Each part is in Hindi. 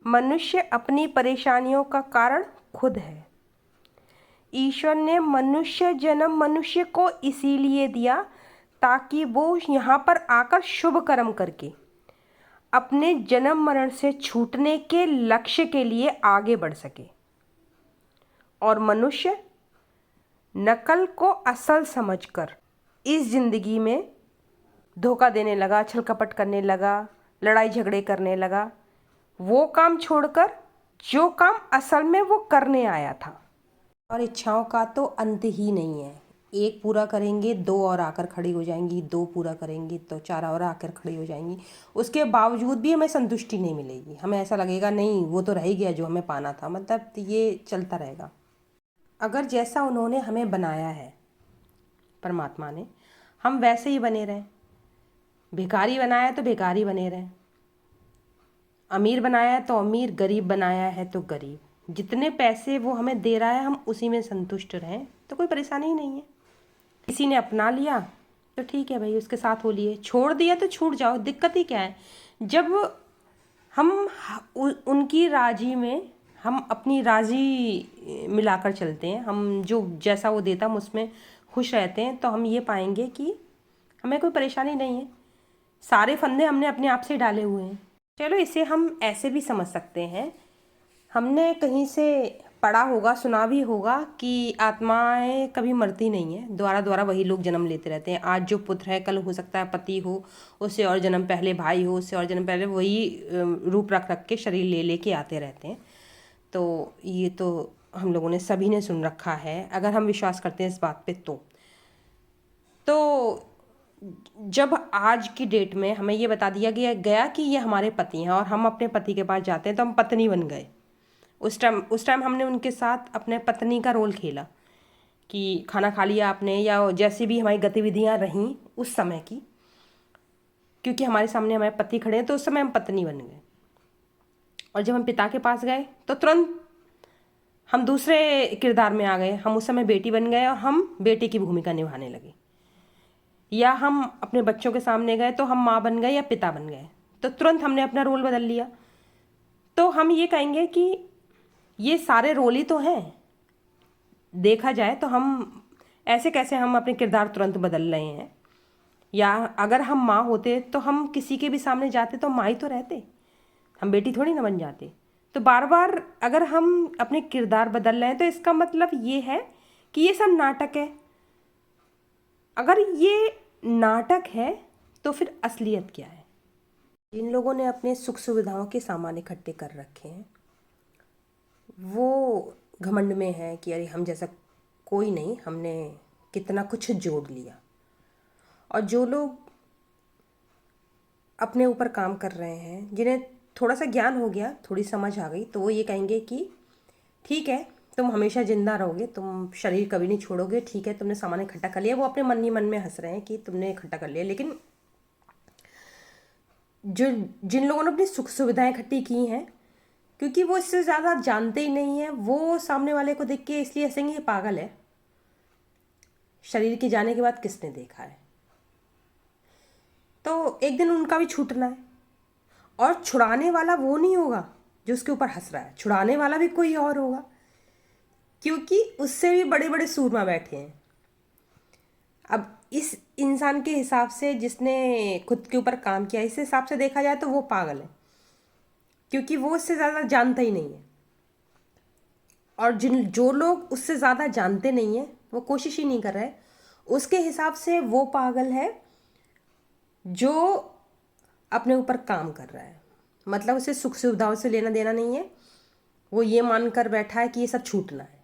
मनुष्य अपनी परेशानियों का कारण खुद है। ईश्वर ने मनुष्य जन्म मनुष्य को इसीलिए दिया ताकि वो यहाँ पर आकर शुभ कर्म करके अपने जन्म मरण से छूटने के लक्ष्य के लिए आगे बढ़ सके। और मनुष्य नकल को असल समझकर इस जिंदगी में धोखा देने लगा, छल कपट करने लगा, लड़ाई झगड़े करने लगा, वो काम छोड़कर जो काम असल में वो करने आया था। और इच्छाओं का तो अंत ही नहीं है। एक पूरा करेंगे दो और आकर खड़ी हो जाएंगी, दो पूरा करेंगे तो चार और आकर खड़ी हो जाएंगी। उसके बावजूद भी हमें संतुष्टि नहीं मिलेगी। हमें ऐसा लगेगा नहीं वो तो रह ही गया जो हमें पाना था। मतलब ये चलता रहेगा। अगर जैसा उन्होंने हमें बनाया है परमात्मा ने, हम वैसे ही बने रहें। भिखारी बनाया तो भिखारी बने रहें, अमीर बनाया है तो अमीर, गरीब बनाया है तो गरीब। जितने पैसे वो हमें दे रहा है हम उसी में संतुष्ट रहें तो कोई परेशानी ही नहीं है। किसी ने अपना लिया तो ठीक है भाई, उसके साथ हो लिए। छोड़ दिया तो छूट जाओ, दिक्कत ही क्या है। जब हम उनकी राजी में हम अपनी राजी मिलाकर चलते हैं, हम जो जैसा वो देता हम उसमें खुश रहते हैं, तो हम ये पाएंगे कि हमें कोई परेशानी नहीं है। सारे फंदे हमने अपने आप से डाले हुए हैं। चलो इसे हम ऐसे भी समझ सकते हैं, हमने कहीं से पढ़ा होगा, सुना भी होगा कि आत्माएं कभी मरती नहीं है, दोबारा दोबारा वही लोग जन्म लेते रहते हैं। आज जो पुत्र है कल हो सकता है पति हो, उससे और जन्म पहले भाई हो, उससे और जन्म पहले वही रूप रख रख के शरीर ले लेके आते रहते हैं। तो ये तो हम लोगों ने सभी ने सुन रखा है, अगर हम विश्वास करते हैं इस बात पे। तो जब आज की डेट में हमें ये बता दिया गया कि ये हमारे पति हैं और हम अपने पति के पास जाते हैं तो हम पत्नी बन गए। उस टाइम हमने उनके साथ अपने पत्नी का रोल खेला कि खाना खा लिया आपने, या जैसी भी हमारी गतिविधियां रहीं उस समय की, क्योंकि हमारे सामने हमारे पति खड़े हैं तो उस समय हम पत्नी बन गए। और जब हम पिता के पास गए तो तुरंत हम दूसरे किरदार में आ गए। हम उस समय बेटी बन गए और हम बेटे की भूमिका निभाने लगे। या हम अपने बच्चों के सामने गए तो हम माँ बन गए या पिता बन गए, तो तुरंत हमने अपना रोल बदल लिया। तो हम ये कहेंगे कि ये सारे रोल ही तो हैं। देखा जाए तो हम ऐसे कैसे हम अपने किरदार तुरंत बदल रहे हैं। या अगर हम माँ होते तो हम किसी के भी सामने जाते तो माँ ही तो रहते, हम बेटी थोड़ी ना बन जाते। तो बार बार अगर हम अपने किरदार बदल रहे हैं तो इसका मतलब ये है कि ये सब नाटक है। अगर ये नाटक है तो फिर असलियत क्या है? जिन लोगों ने अपने सुख सुविधाओं के सामान इकट्ठे कर रखे हैं वो घमंड में है कि अरे हम जैसा कोई नहीं, हमने कितना कुछ जोड़ लिया। और जो लोग अपने ऊपर काम कर रहे हैं, जिन्हें थोड़ा सा ज्ञान हो गया, थोड़ी समझ आ गई, तो वो ये कहेंगे कि ठीक है तुम हमेशा जिंदा रहोगे, तुम शरीर कभी नहीं छोड़ोगे, ठीक है तुमने सामान इकट्ठा कर लिया। वो अपने मन ही मन में हंस रहे हैं कि तुमने इकट्ठा कर लिया। लेकिन जिन लोगों ने अपनी सुख सुविधाएं इकट्ठी की हैं, क्योंकि वो इससे ज़्यादा जानते ही नहीं है, वो सामने वाले को देख के इसलिए हंसेंगे ये पागल है, शरीर के जाने के बाद किसने देखा है। तो एक दिन उनका भी छूटना है। और छुड़ाने वाला वो नहीं होगा जो उसके ऊपर हंस रहा है, छुड़ाने वाला भी कोई और होगा, क्योंकि उससे भी बड़े बड़े सूरमा बैठे हैं। अब इस इंसान के हिसाब से, जिसने खुद के ऊपर काम किया, इस हिसाब से देखा जाए तो वो पागल है, क्योंकि वो उससे ज़्यादा जानता ही नहीं है। और जो लोग उससे ज़्यादा जानते नहीं हैं, वो कोशिश ही नहीं कर रहे, उसके हिसाब से वो पागल है जो अपने ऊपर काम कर रहा है। मतलब उसे सुख सुविधाओं से लेना देना नहीं है, वो ये मानकर बैठा है कि ये सब छूटना है।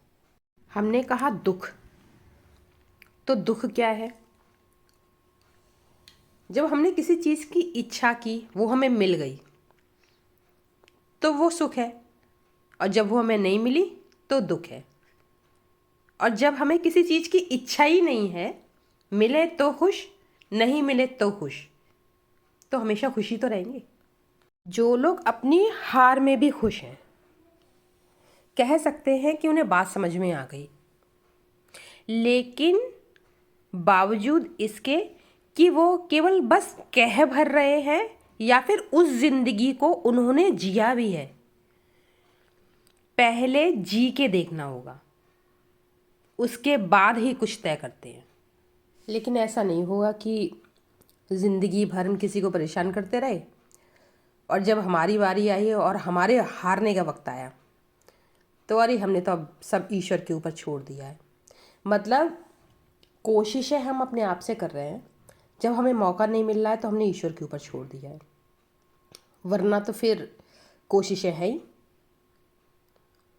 हमने कहा दुख, तो दुख क्या है? जब हमने किसी चीज़ की इच्छा की, वो हमें मिल गई तो वो सुख है। और जब वो हमें नहीं मिली तो दुख है। और जब हमें किसी चीज़ की इच्छा ही नहीं है, मिले तो खुश, नहीं मिले तो खुश, तो हमेशा खुशी तो रहेंगे। जो लोग अपनी हार में भी खुश हैं, कह सकते हैं कि उन्हें बात समझ में आ गई, लेकिन बावजूद इसके कि वो केवल बस कह भर रहे हैं या फिर उस जिंदगी को उन्होंने जिया भी है, पहले जी के देखना होगा, उसके बाद ही कुछ तय करते हैं। लेकिन ऐसा नहीं होगा कि ज़िंदगी भर हम किसी को परेशान करते रहे और जब हमारी बारी आई और हमारे हारने का वक्त आया तो अरे हमने तो अब सब ईश्वर के ऊपर छोड़ दिया है। मतलब कोशिशें हम अपने आप से कर रहे हैं, जब हमें मौका नहीं मिल रहा है तो हमने ईश्वर के ऊपर छोड़ दिया है, वरना तो फिर कोशिशें है ही।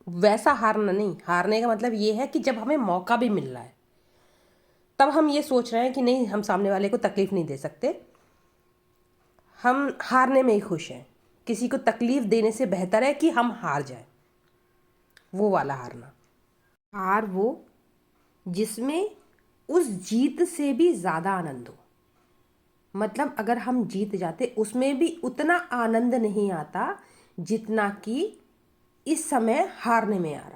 वैसा हारना नहीं, हारने का मतलब ये है कि जब हमें मौका भी मिल रहा है तब हम ये सोच रहे हैं कि नहीं, हम सामने वाले को तकलीफ़ नहीं दे सकते, हम हारने में ही खुश हैं। किसी को तकलीफ़ देने से बेहतर है कि हम हार जाएं। वो वाला हारना, हार वो जिसमें उस जीत से भी ज़्यादा आनंद हो। मतलब अगर हम जीत जाते उसमें भी उतना आनंद नहीं आता जितना कि इस समय हारने में आ रहा है।